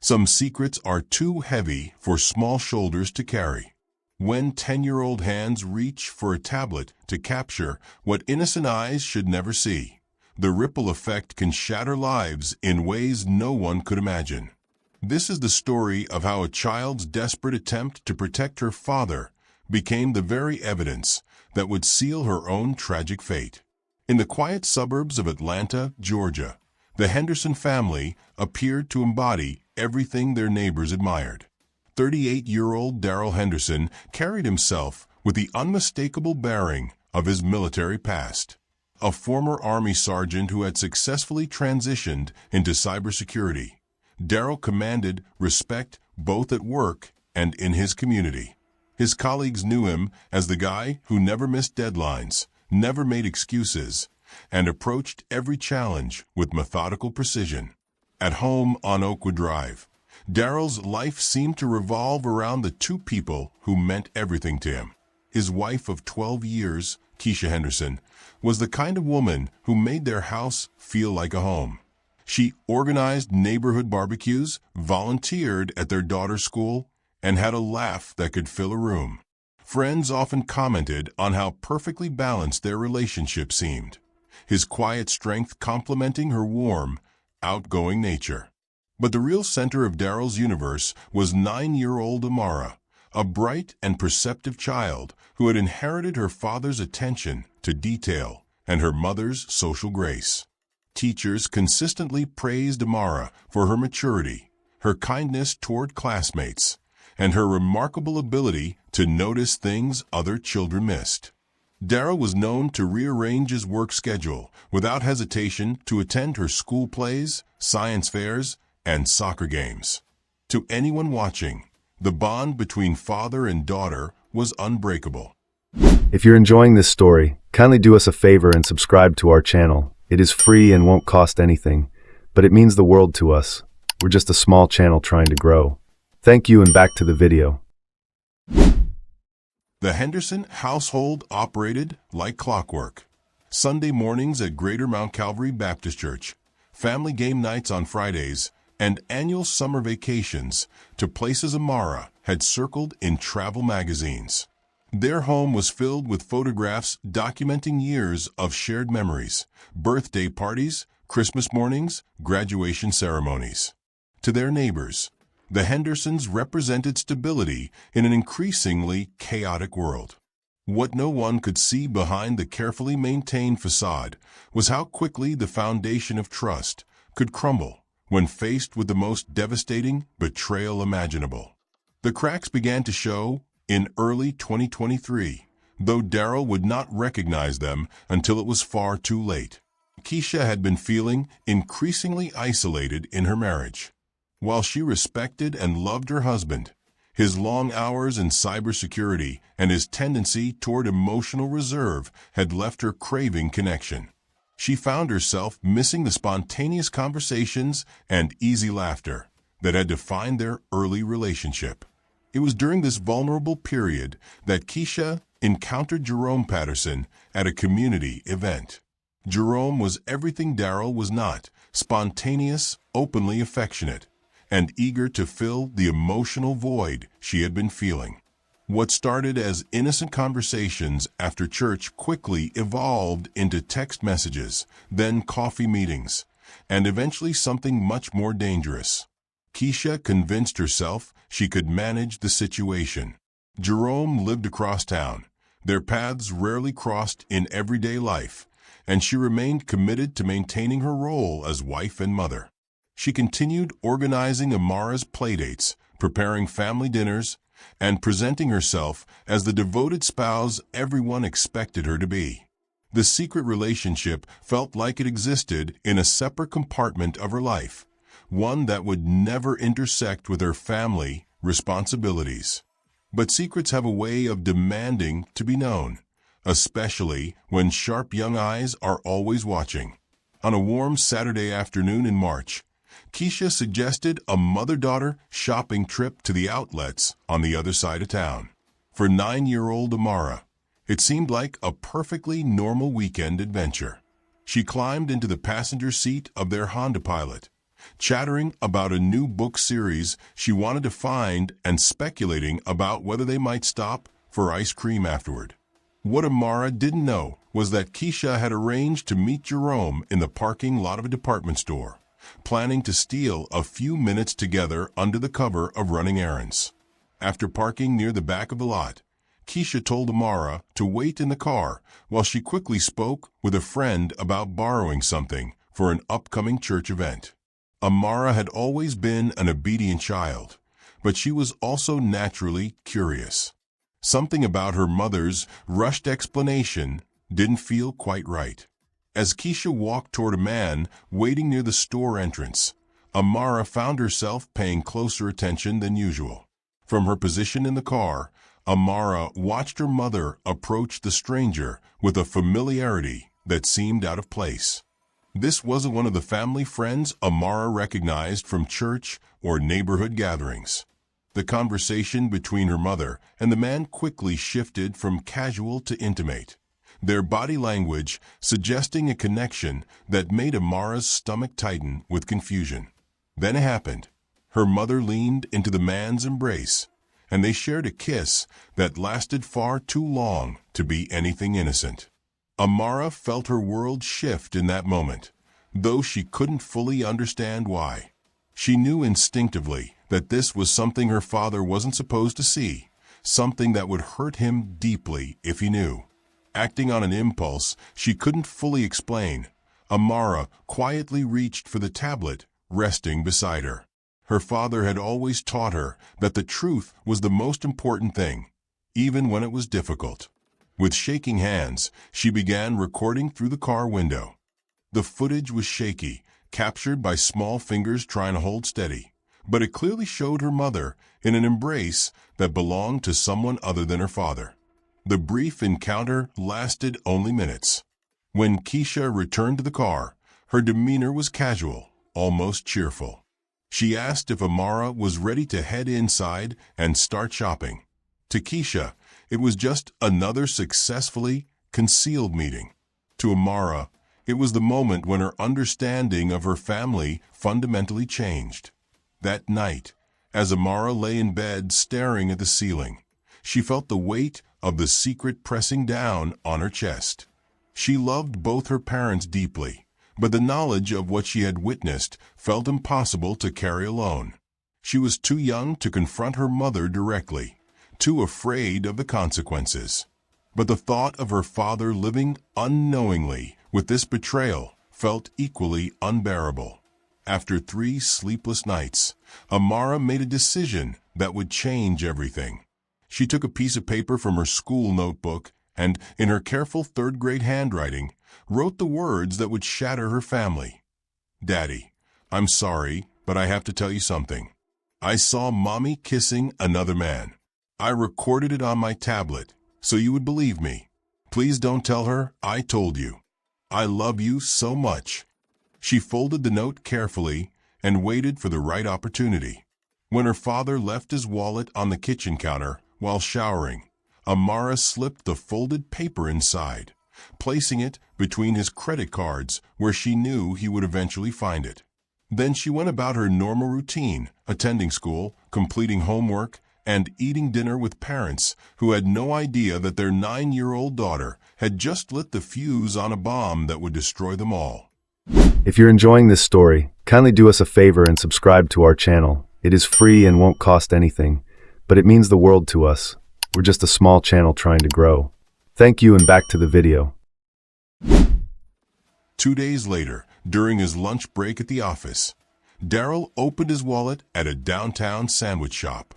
Some secrets are too heavy for small shoulders to carry. When 10-year-old hands reach for a tablet to capture what innocent eyes should never see, the ripple effect can shatter lives in ways no one could imagine. This is the story of how a child's desperate attempt to protect her father became the very evidence that would seal her own tragic fate. In the quiet suburbs of Atlanta, Georgia, the Henderson family appeared to embody everything their neighbors admired. 38-year-old Darrell Henderson carried himself with the unmistakable bearing of his military past. A former Army sergeant who had successfully transitioned into cybersecurity, Darrell commanded respect both at work and in his community. His colleagues knew him as the guy who never missed deadlines, never made excuses, and approached every challenge with methodical precision. At home on Oakwood Drive, Darrell's life seemed to revolve around the two people who meant everything to him. His wife of 12 years, Keisha Henderson, was the kind of woman who made their house feel like a home. She organized neighborhood barbecues, volunteered at their daughter's school, and had a laugh that could fill a room. Friends often commented on how perfectly balanced their relationship seemed, his quiet strength complementing her warm, outgoing nature. But the real center of Darrell's universe was 9-year-old Amara, a bright and perceptive child who had inherited her father's attention to detail and her mother's social grace. Teachers consistently praised Amara for her maturity, her kindness toward classmates, and her remarkable ability to notice things other children missed. Darrell was known to rearrange his work schedule without hesitation to attend her school plays, science fairs, and soccer games. To anyone watching, the bond between father and daughter was unbreakable. If you're enjoying this story, kindly do us a favor and subscribe to our channel. It is free and won't cost anything, but it means the world to us. We're just a small channel trying to grow. Thank you, and back to the video. The Henderson household operated like clockwork. Sunday mornings at Greater Mount Calvary Baptist Church, family game nights on Fridays, and annual summer vacations to places Amara had circled in travel magazines. Their home was filled with photographs documenting years of shared memories, birthday parties, Christmas mornings, graduation ceremonies. To their neighbors, the Hendersons represented stability in an increasingly chaotic world. What no one could see behind the carefully maintained facade was how quickly the foundation of trust could crumble when faced with the most devastating betrayal imaginable. The cracks began to show in early 2023, though Darrell would not recognize them until it was far too late. Keisha had been feeling increasingly isolated in her marriage. While she respected and loved her husband, his long hours in cybersecurity and his tendency toward emotional reserve had left her craving connection. She found herself missing the spontaneous conversations and easy laughter that had defined their early relationship. It was during this vulnerable period that Keisha encountered Jerome Patterson at a community event. Jerome was everything Darrell was not: spontaneous, openly affectionate, and eager to fill the emotional void she had been feeling. What started as innocent conversations after church quickly evolved into text messages, then coffee meetings, and eventually something much more dangerous. Keisha convinced herself she could manage the situation. Jerome lived across town. Their paths rarely crossed in everyday life, and she remained committed to maintaining her role as wife and mother. She continued organizing Amara's playdates, preparing family dinners, and presenting herself as the devoted spouse everyone expected her to be. The secret relationship felt like it existed in a separate compartment of her life, one that would never intersect with her family responsibilities. But secrets have a way of demanding to be known, especially when sharp young eyes are always watching. On a warm Saturday afternoon in March, Keisha suggested a mother-daughter shopping trip to the outlets on the other side of town. For 9-year-old Amara, it seemed like a perfectly normal weekend adventure. She climbed into the passenger seat of their Honda Pilot, chattering about a new book series she wanted to find and speculating about whether they might stop for ice cream afterward. What Amara didn't know was that Keisha had arranged to meet Jerome in the parking lot of a department store, planning to steal a few minutes together under the cover of running errands. After parking near the back of the lot, Keisha told Amara to wait in the car while she quickly spoke with a friend about borrowing something for an upcoming church event. Amara had always been an obedient child, but she was also naturally curious. Something about her mother's rushed explanation didn't feel quite right. As Keisha walked toward a man waiting near the store entrance, Amara found herself paying closer attention than usual. From her position in the car, Amara watched her mother approach the stranger with a familiarity that seemed out of place. This wasn't one of the family friends Amara recognized from church or neighborhood gatherings. The conversation between her mother and the man quickly shifted from casual to intimate, their body language suggesting a connection that made Amara's stomach tighten with confusion. Then it happened. Her mother leaned into the man's embrace, and they shared a kiss that lasted far too long to be anything innocent. Amara felt her world shift in that moment, though she couldn't fully understand why. She knew instinctively that this was something her father wasn't supposed to see, something that would hurt him deeply if he knew. Acting on an impulse she couldn't fully explain, Amara quietly reached for the tablet resting beside her. Her father had always taught her that the truth was the most important thing, even when it was difficult. With shaking hands, she began recording through the car window. The footage was shaky, captured by small fingers trying to hold steady, but it clearly showed her mother in an embrace that belonged to someone other than her father. The brief encounter lasted only minutes. When Keisha returned to the car, her demeanor was casual, almost cheerful. She asked if Amara was ready to head inside and start shopping. To Keisha, it was just another successfully concealed meeting. To Amara, it was the moment when her understanding of her family fundamentally changed. That night, as Amara lay in bed staring at the ceiling, she felt the weight of the secret pressing down on her chest. She loved both her parents deeply, but the knowledge of what she had witnessed felt impossible to carry alone. She was too young to confront her mother directly, too afraid of the consequences. But the thought of her father living unknowingly with this betrayal felt equally unbearable. After 3 sleepless nights, Amara made a decision that would change everything. She took a piece of paper from her school notebook and, in her careful 3rd-grade handwriting, wrote the words that would shatter her family. "Daddy, I'm sorry, but I have to tell you something. I saw Mommy kissing another man. I recorded it on my tablet, so you would believe me. Please don't tell her I told you. I love you so much." She folded the note carefully and waited for the right opportunity. When her father left his wallet on the kitchen counter while showering, Amara slipped the folded paper inside, placing it between his credit cards where she knew he would eventually find it. Then she went about her normal routine, attending school, completing homework, and eating dinner with parents who had no idea that their 9-year-old daughter had just lit the fuse on a bomb that would destroy them all. If you're enjoying this story, kindly do us a favor and subscribe to our channel. It is free and won't cost anything, but it means the world to us. We're just a small channel trying to grow. Thank you, and back to the video. 2 days later, during his lunch break at the office, Daryl opened his wallet at a downtown sandwich shop.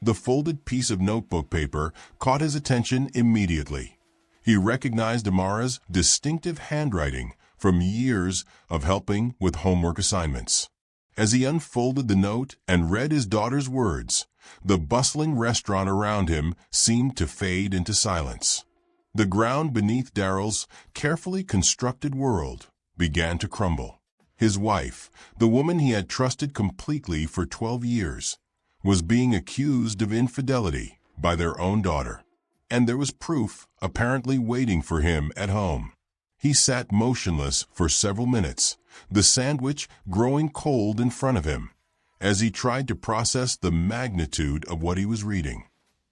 The folded piece of notebook paper caught his attention immediately. He recognized Amara's distinctive handwriting from years of helping with homework assignments. As he unfolded the note and read his daughter's words, the bustling restaurant around him seemed to fade into silence. The ground beneath Daryl's carefully constructed world began to crumble. His wife, the woman he had trusted completely for 12 years, was being accused of infidelity by their own daughter. And there was proof apparently waiting for him at home. He sat motionless for several minutes, the sandwich growing cold in front of him, as he tried to process the magnitude of what he was reading.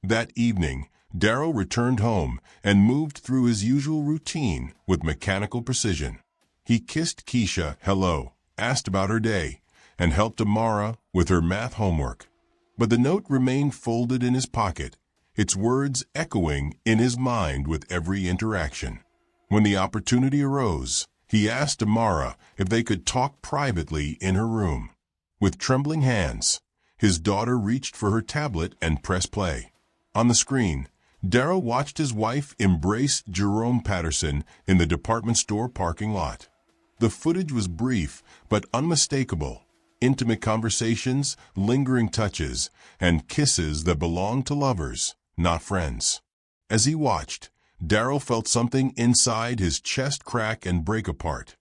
That evening, Darrow returned home and moved through his usual routine with mechanical precision. He kissed Keisha hello, asked about her day, and helped Amara with her math homework. But the note remained folded in his pocket, its words echoing in his mind with every interaction. When the opportunity arose, he asked Amara if they could talk privately in her room. With trembling hands, his daughter reached for her tablet and pressed play. On the screen, Darrow watched his wife embrace Jerome Patterson in the department store parking lot. The footage was brief but unmistakable. Intimate conversations, lingering touches, and kisses that belonged to lovers, not friends. As he watched, Darrow felt something inside his chest crack and break apart.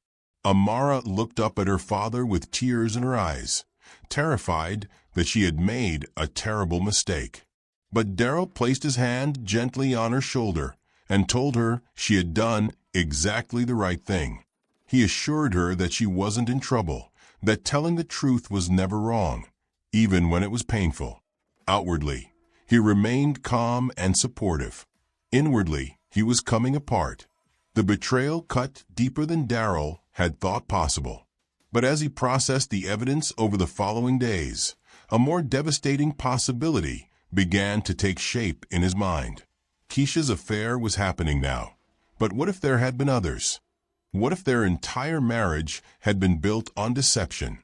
Amara looked up at her father with tears in her eyes, terrified that she had made a terrible mistake. But Darrow placed his hand gently on her shoulder and told her she had done exactly the right thing. He assured her that she wasn't in trouble, that telling the truth was never wrong, even when it was painful. Outwardly, he remained calm and supportive. Inwardly, he was coming apart. The betrayal cut deeper than Darrow had thought possible. But as he processed the evidence over the following days, a more devastating possibility began to take shape in his mind. Keisha's affair was happening now. But what if there had been others? What if their entire marriage had been built on deception?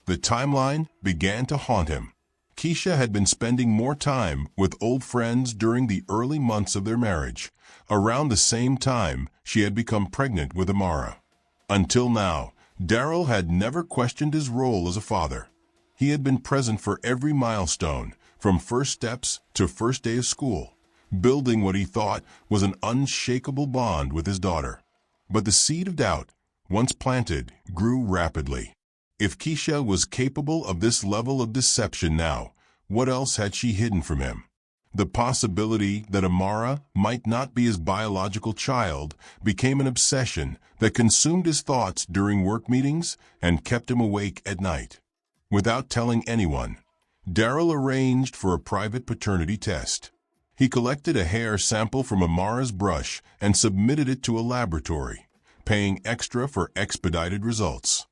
The timeline began to haunt him. Keisha had been spending more time with old friends during the early months of their marriage, around the same time she had become pregnant with Amara. Until now, Darrow had never questioned his role as a father. He had been present for every milestone, from first steps to first day of school, building what he thought was an unshakable bond with his daughter. But the seed of doubt, once planted, grew rapidly. If Keisha was capable of this level of deception now, what else had she hidden from him? The possibility that Amara might not be his biological child became an obsession that consumed his thoughts during work meetings and kept him awake at night. Without telling anyone, Darrow arranged for a private paternity test. He collected a hair sample from Amara's brush and submitted it to a laboratory, paying extra for expedited results.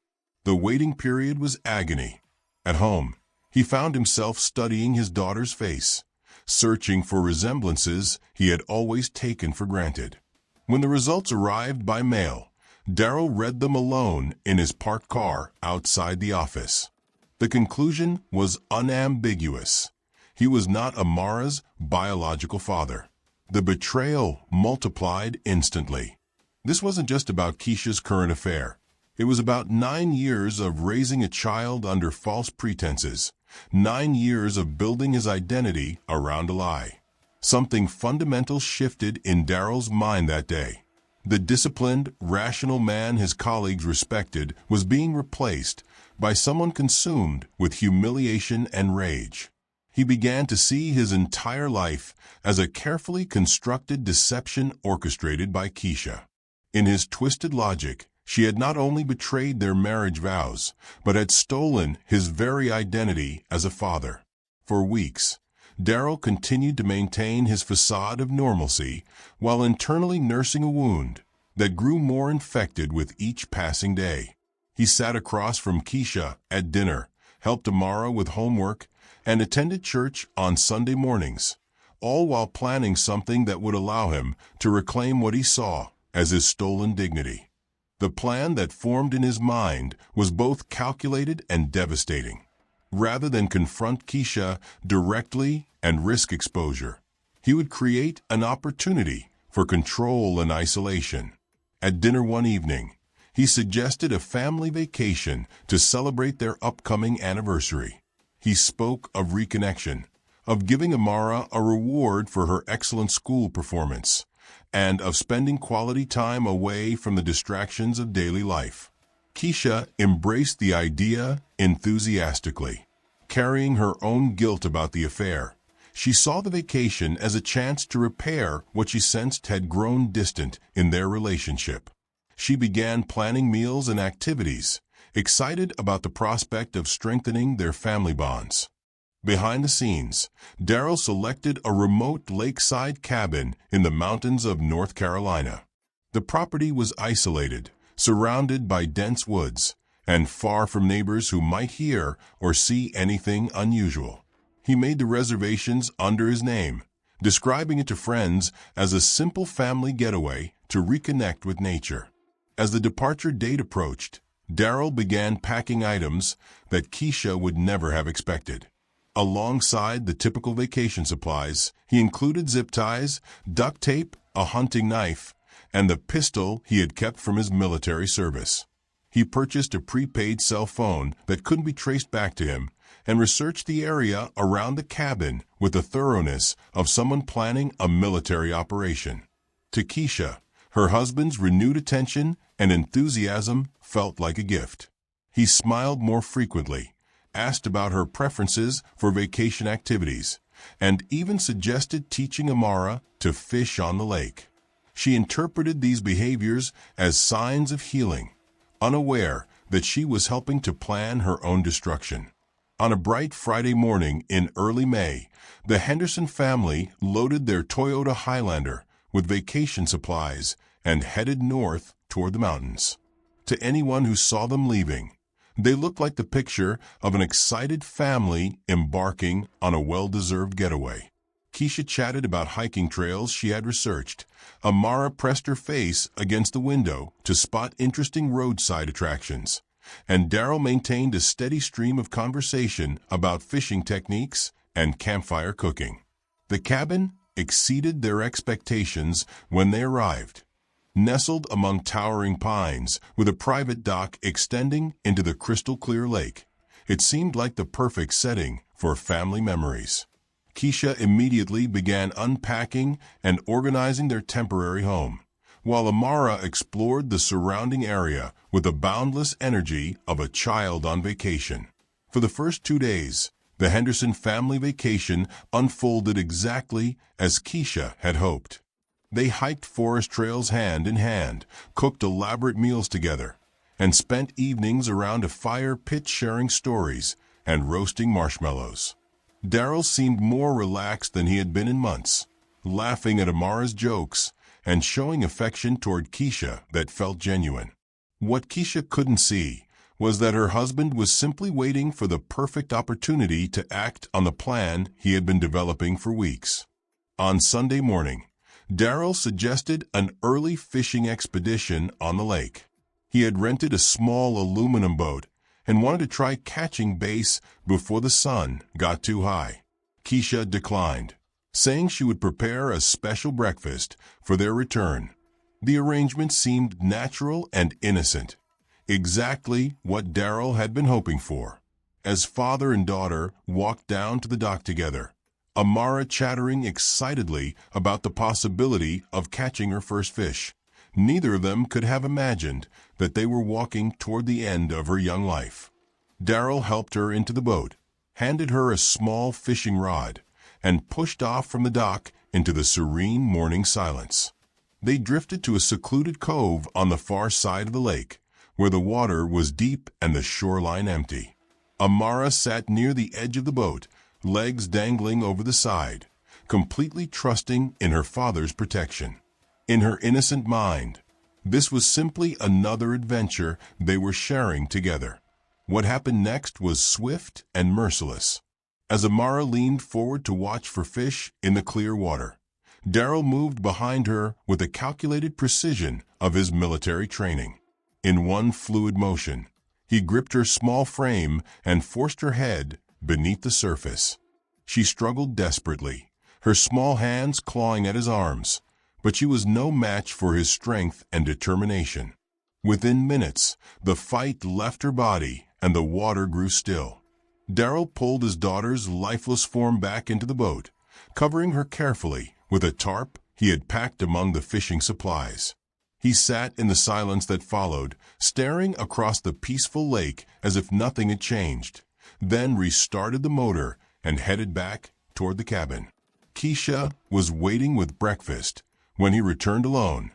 The waiting period was agony. At home, he found himself studying his daughter's face, searching for resemblances he had always taken for granted. When the results arrived by mail, Darrow read them alone in his parked car outside the office. The conclusion was unambiguous. He was not Amara's biological father. The betrayal multiplied instantly. This wasn't just about Keisha's current affair. It was about 9 years of raising a child under false pretenses, 9 years of building his identity around a lie. Something fundamental shifted in Darrow's mind that day. The disciplined, rational man his colleagues respected was being replaced by someone consumed with humiliation and rage. He began to see his entire life as a carefully constructed deception orchestrated by Keisha. In his twisted logic, she had not only betrayed their marriage vows, but had stolen his very identity as a father. For weeks, Darrow continued to maintain his facade of normalcy while internally nursing a wound that grew more infected with each passing day. He sat across from Keisha at dinner, helped Amara with homework, and attended church on Sunday mornings, all while planning something that would allow him to reclaim what he saw as his stolen dignity. The plan that formed in his mind was both calculated and devastating. Rather than confront Keisha directly and risk exposure, he would create an opportunity for control and isolation. At dinner one evening, he suggested a family vacation to celebrate their upcoming anniversary. He spoke of reconnection, of giving Amara a reward for her excellent school performance, and of spending quality time away from the distractions of daily life. Keisha embraced the idea enthusiastically. Carrying her own guilt about the affair, she saw the vacation as a chance to repair what she sensed had grown distant in their relationship. She began planning meals and activities, excited about the prospect of strengthening their family bonds. Behind the scenes, Daryl selected a remote lakeside cabin in the mountains of North Carolina. The property was isolated, surrounded by dense woods, and far from neighbors who might hear or see anything unusual. He made the reservations under his name, describing it to friends as a simple family getaway to reconnect with nature. As the departure date approached, Daryl began packing items that Keisha would never have expected. Alongside the typical vacation supplies, he included zip ties, duct tape, a hunting knife, and the pistol he had kept from his military service. He purchased a prepaid cell phone that couldn't be traced back to him and researched the area around the cabin with the thoroughness of someone planning a military operation. To Keisha, her husband's renewed attention and enthusiasm felt like a gift. He smiled more frequently, asked about her preferences for vacation activities, and even suggested teaching Amara to fish on the lake. She interpreted these behaviors as signs of healing, unaware that she was helping to plan her own destruction. On a bright Friday morning in early May, the Henderson family loaded their Toyota Highlander with vacation supplies and headed north toward the mountains. To anyone who saw them leaving, they looked like the picture of an excited family embarking on a well-deserved getaway. Keisha chatted about hiking trails she had researched. Amara pressed her face against the window to spot interesting roadside attractions, and Daryl maintained a steady stream of conversation about fishing techniques and campfire cooking. The cabin exceeded their expectations when they arrived. Nestled among towering pines with a private dock extending into the crystal-clear lake, it seemed like the perfect setting for family memories. Keisha immediately began unpacking and organizing their temporary home, while Amara explored the surrounding area with the boundless energy of a child on vacation. For the first 2 days, the Henderson family vacation unfolded exactly as Keisha had hoped. They hiked forest trails hand in hand, cooked elaborate meals together, and spent evenings around a fire pit sharing stories and roasting marshmallows. Daryl seemed more relaxed than he had been in months, laughing at Amara's jokes and showing affection toward Keisha that felt genuine. What Keisha couldn't see was that her husband was simply waiting for the perfect opportunity to act on the plan he had been developing for weeks. On Sunday morning, Daryl suggested an early fishing expedition on the lake. He had rented a small aluminum boat and wanted to try catching bass before the sun got too high. Keisha declined, saying she would prepare a special breakfast for their return. The arrangement seemed natural and innocent, exactly what Daryl had been hoping for. As father and daughter walked down to the dock together, Amara chattering excitedly about the possibility of catching her first fish, neither of them could have imagined that they were walking toward the end of her young life. Daryl helped her into the boat, handed her a small fishing rod, and pushed off from the dock into the serene morning silence. They drifted to a secluded cove on the far side of the lake, where the water was deep and the shoreline empty. Amara sat near the edge of the boat, legs dangling over the side, completely trusting in her father's protection. In her innocent mind, this was simply another adventure they were sharing together. What happened next was swift and merciless. As Amara leaned forward to watch for fish in the clear water, Daryl moved behind her with the calculated precision of his military training. In one fluid motion, he gripped her small frame and forced her head beneath the surface. She struggled desperately, her small hands clawing at his arms, but she was no match for his strength and determination. Within minutes, the fight left her body and the water grew still. Daryl pulled his daughter's lifeless form back into the boat, covering her carefully with a tarp he had packed among the fishing supplies. He sat in the silence that followed, staring across the peaceful lake as if nothing had changed, then restarted the motor and headed back toward the cabin. Keisha was waiting with breakfast when he returned alone.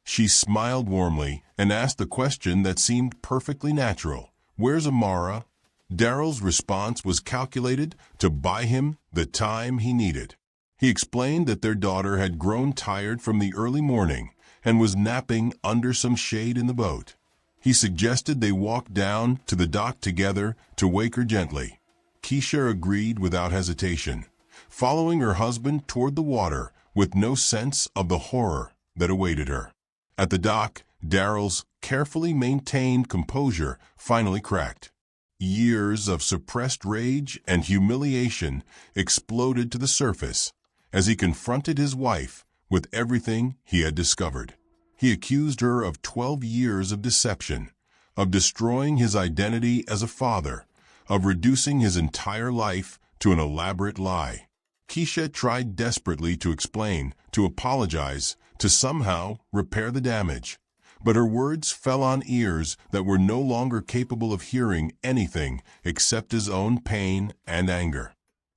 She smiled warmly and asked the question that seemed perfectly natural. "Where's Amara?" Daryl's response was calculated to buy him the time he needed. He explained that their daughter had grown tired from the early morning and was napping under some shade in the boat. He suggested they walk down to the dock together to wake her gently. Keisha agreed without hesitation, following her husband toward the water with no sense of the horror that awaited her. At the dock, Daryl's carefully maintained composure finally cracked. Years of suppressed rage and humiliation exploded to the surface as he confronted his wife with everything he had discovered. He accused her of 12 years of deception, of destroying his identity as a father, of reducing his entire life to an elaborate lie. Keisha tried desperately to explain, to apologize, to somehow repair the damage, but her words fell on ears that were no longer capable of hearing anything except his own pain and anger.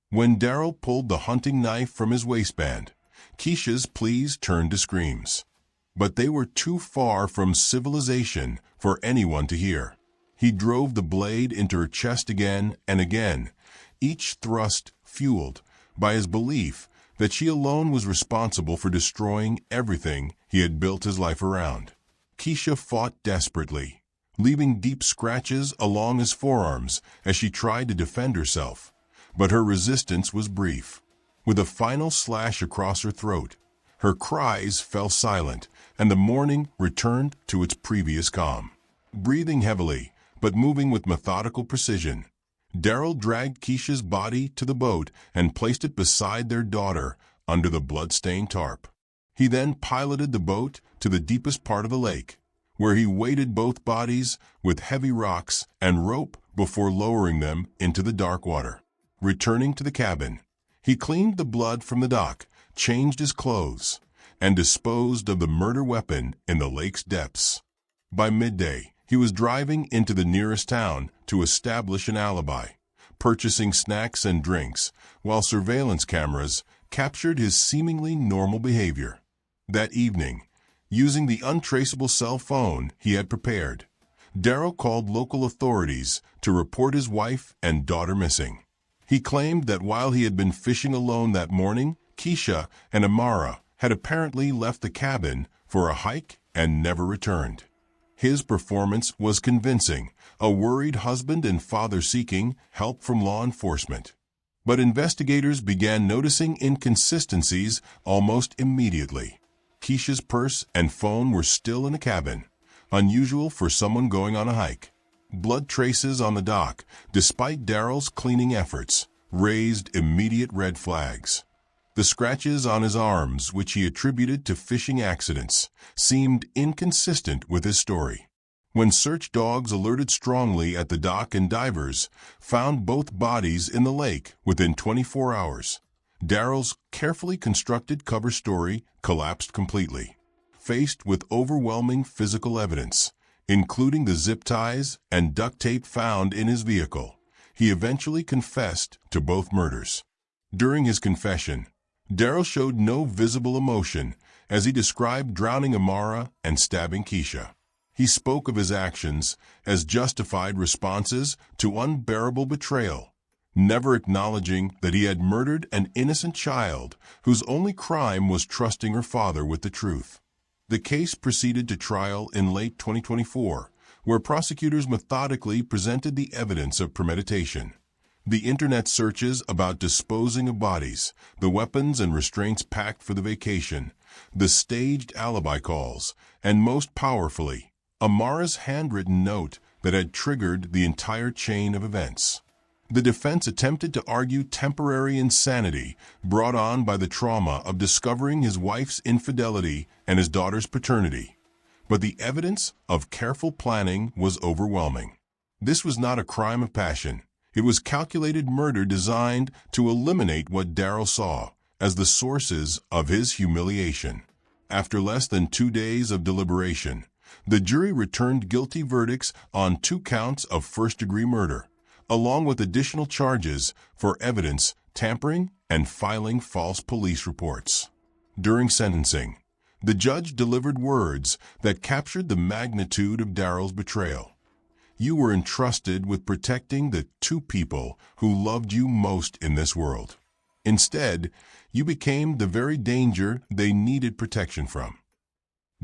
When Daryl pulled the hunting knife from his waistband, Keisha's pleas turned to screams. But they were too far from civilization for anyone to hear. He drove the blade into her chest again and again, each thrust fueled by his belief that she alone was responsible for destroying everything he had built his life around. Keisha fought desperately, leaving deep scratches along his forearms as she tried to defend herself. But her resistance was brief. With a final slash across her throat, her cries fell silent, and the morning returned to its previous calm. Breathing heavily, but moving with methodical precision, Daryl dragged Keisha's body to the boat and placed it beside their daughter under the blood-stained tarp. He then piloted the boat to the deepest part of the lake, where he weighted both bodies with heavy rocks and rope before lowering them into the dark water. Returning to the cabin, he cleaned the blood from the dock, changed his clothes, and disposed of the murder weapon in the lake's depths. By midday, he was driving into the nearest town to establish an alibi, purchasing snacks and drinks, while surveillance cameras captured his seemingly normal behavior. That evening, using the untraceable cell phone he had prepared, Daryl called local authorities to report his wife and daughter missing. He claimed that while he had been fishing alone that morning, Keisha and Amara had apparently left the cabin for a hike and never returned. His performance was convincing, a worried husband and father seeking help from law enforcement. But investigators began noticing inconsistencies almost immediately. Keisha's purse and phone were still in the cabin, unusual for someone going on a hike. Blood traces on the dock, despite Daryl's cleaning efforts, raised immediate red flags. The scratches on his arms, which he attributed to fishing accidents, seemed inconsistent with his story. When search dogs alerted strongly at the dock and divers found both bodies in the lake within 24 hours, Daryl's carefully constructed cover story collapsed completely. Faced with overwhelming physical evidence, including the zip ties and duct tape found in his vehicle, he eventually confessed to both murders. During his confession, Daryl showed no visible emotion as he described drowning Amara and stabbing Keisha. He spoke of his actions as justified responses to unbearable betrayal, never acknowledging that he had murdered an innocent child whose only crime was trusting her father with the truth. The case proceeded to trial in late 2024, where prosecutors methodically presented the evidence of premeditation. The internet searches about disposing of bodies, the weapons and restraints packed for the vacation, the staged alibi calls, and most powerfully, Amara's handwritten note that had triggered the entire chain of events. The defense attempted to argue temporary insanity brought on by the trauma of discovering his wife's infidelity and his daughter's paternity, but the evidence of careful planning was overwhelming. This was not a crime of passion. It was calculated murder designed to eliminate what Daryl saw as the sources of his humiliation. After less than 2 days of deliberation, the jury returned guilty verdicts on 2 counts of first-degree murder, along with additional charges for evidence tampering and filing false police reports. During sentencing, the judge delivered words that captured the magnitude of Daryl's betrayal. you were entrusted with protecting the two people who loved you most in this world. Instead, you became the very danger they needed protection from.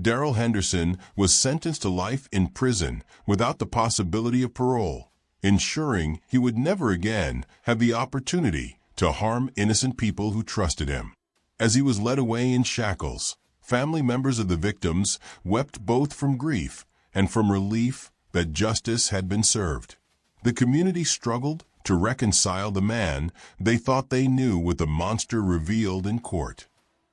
Darrell Henderson was sentenced to life in prison without the possibility of parole, ensuring he would never again have the opportunity to harm innocent people who trusted him. As he was led away in shackles, family members of the victims wept both from grief and from relief that justice had been served. The community struggled to reconcile the man they thought they knew with the monster revealed in court.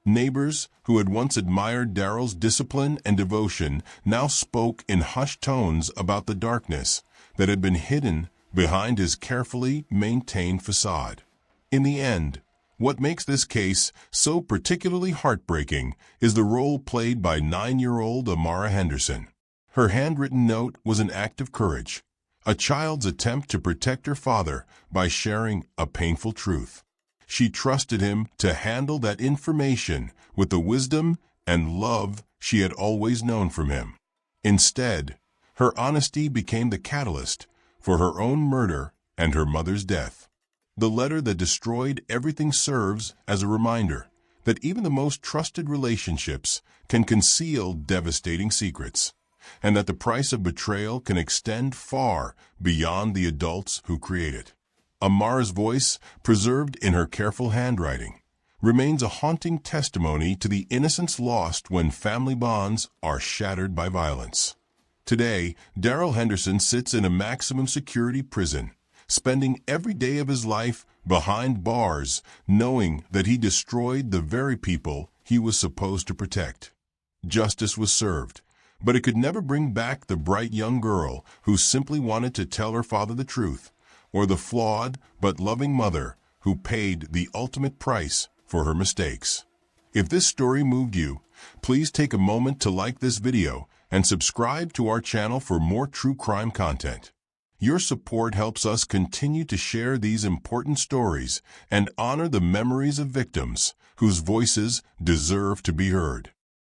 Neighbors who had once admired Darrell's discipline and devotion now spoke in hushed tones about the darkness that had been hidden behind his carefully maintained facade. In the end, what makes this case so particularly heartbreaking is the role played by 9-year-old Amara Henderson. Her handwritten note was an act of courage, a child's attempt to protect her father by sharing a painful truth. She trusted him to handle that information with the wisdom and love she had always known from him. Instead, her honesty became the catalyst for her own murder and her mother's death. The letter that destroyed everything serves as a reminder that even the most trusted relationships can conceal devastating secrets, and that the price of betrayal can extend far beyond the adults who create it. Amara's voice, preserved in her careful handwriting, remains a haunting testimony to the innocence lost when family bonds are shattered by violence. Today, Darrell Henderson sits in a maximum security prison, spending every day of his life behind bars, knowing that he destroyed the very people he was supposed to protect. Justice was served, but it could never bring back the bright young girl who simply wanted to tell her father the truth, or the flawed but loving mother who paid the ultimate price for her mistakes. If this story moved you, please take a moment to like this video and subscribe to our channel for more true crime content. Your support helps us continue to share these important stories and honor the memories of victims whose voices deserve to be heard.